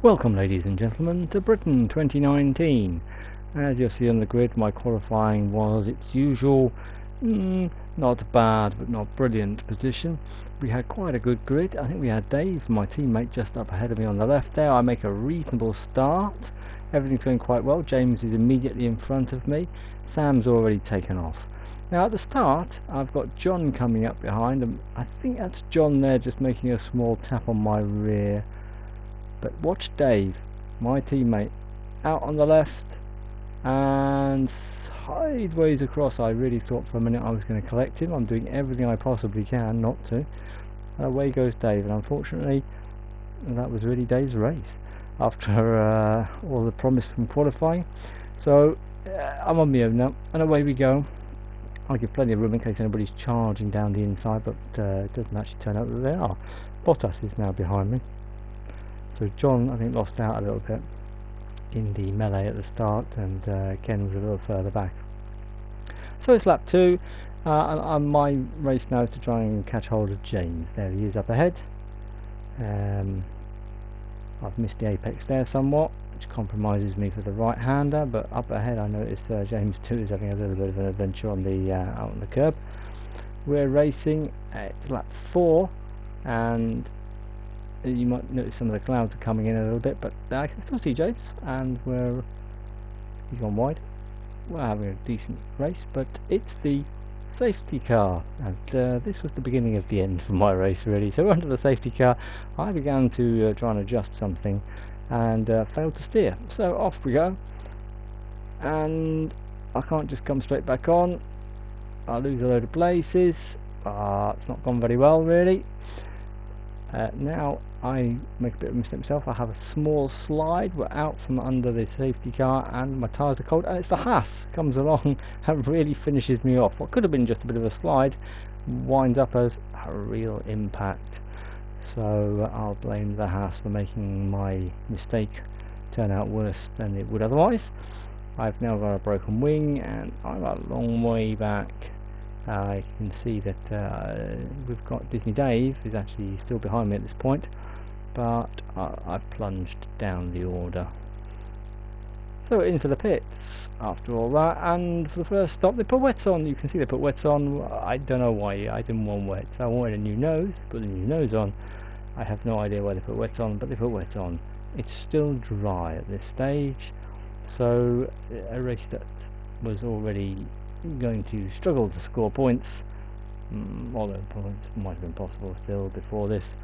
Welcome ladies and gentlemen to Britain 2019. As you'll see on the grid, my qualifying was its usual, not bad but not brilliant position. We had quite a good grid. I think we had Dave, my teammate, just up ahead of me on the left there. I make a reasonable start. Everything's going quite well. James is immediately in front of me. Sam's already taken off. Now at the start I've got John coming up behind, and I think that's John there just making a small tap on my rear. But watch Dave, my teammate, out on the left and sideways across. I really thought for a minute I was going to collect him. I'm doing everything I possibly can not to. And away goes Dave, and unfortunately that was really Dave's race after all the promise from qualifying. So I'm on my own now, and away we go. I give plenty of room in case anybody's charging down the inside, but it doesn't actually turn out that they are. Bottas is now behind me. So John, I think, lost out a little bit in the melee at the start, and Ken was a little further back. So it's lap 2, and my race now is to try and catch hold of James. There he is up ahead. I've missed the apex there somewhat, which compromises me for the right-hander, but up ahead I notice James too is having a little bit of an adventure on the out on the curb. We're racing at lap 4, and you might notice some of the clouds are coming in a little bit, but I can still see James, and he's gone wide. We're having a decent race, but it's the safety car, and this was the beginning of the end for my race really. So under the safety car I began to try and adjust something, and failed to steer. So off we go, and I can't just come straight back on. I lose a load of places. It's not gone very well really. Now I make a bit of a mistake myself. I have a small slide. We're out from under the safety car and my tyres are cold, and it's the Haas comes along and really finishes me off. What could have been just a bit of a slide winds up as a real impact. So I'll blame the Haas for making my mistake turn out worse than it would otherwise. I've now got a broken wing and I'm a long way back. I can see that we've got Disney Dave is actually still behind me at this point, but I've plunged down the order. So into the pits after all that, and for the first stop they put wets on. You can see they put wets on. I don't know why. I didn't want wets. I wanted a new nose. Put the new nose on. I have no idea why they put wets on, but they put wets on. It's still dry at this stage, so a race that was already going to struggle to score points, although points might have been possible still before this.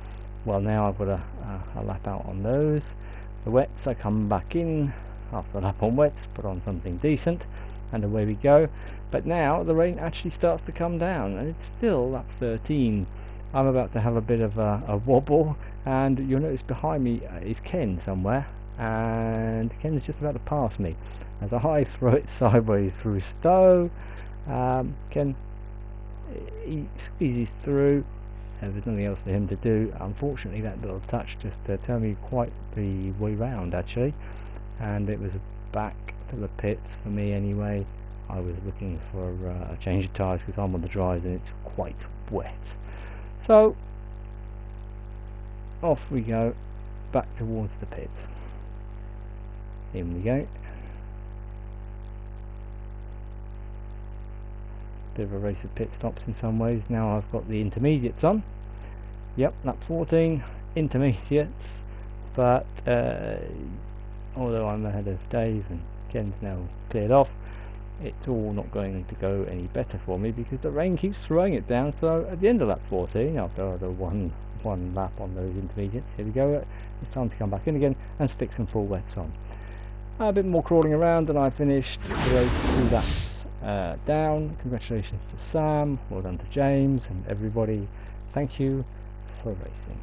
Well, now I've got a lap out on those. The wets, I come back in after a lap on wets, put on something decent, and away we go. But now the rain actually starts to come down, and it's still lap 13. I'm about to have a bit of a wobble, and you'll notice behind me is Ken somewhere, and Ken's just about to pass me as I throw it sideways through Stowe. Ken, he squeezes through, and there's nothing else for him to do. Unfortunately that little touch just turned me quite the way round actually, and it was back to the pits for me anyway. I was looking for a change of tyres because I'm on the drive and it's quite wet. So off we go back towards the pit. In we go. Bit of a race of pit stops in some ways. Now I've got the intermediates on. Yep, lap 14, intermediates. But although I'm ahead of Dave and Ken's now cleared off, it's all not going to go any better for me because the rain keeps throwing it down. So at the end of lap 14, after the one lap on those intermediates, here we go. It's time to come back in again and stick some full wets on. A bit more crawling around, and I finished the race 2 laps down. Congratulations to Sam, well done to James and everybody. Thank you for racing.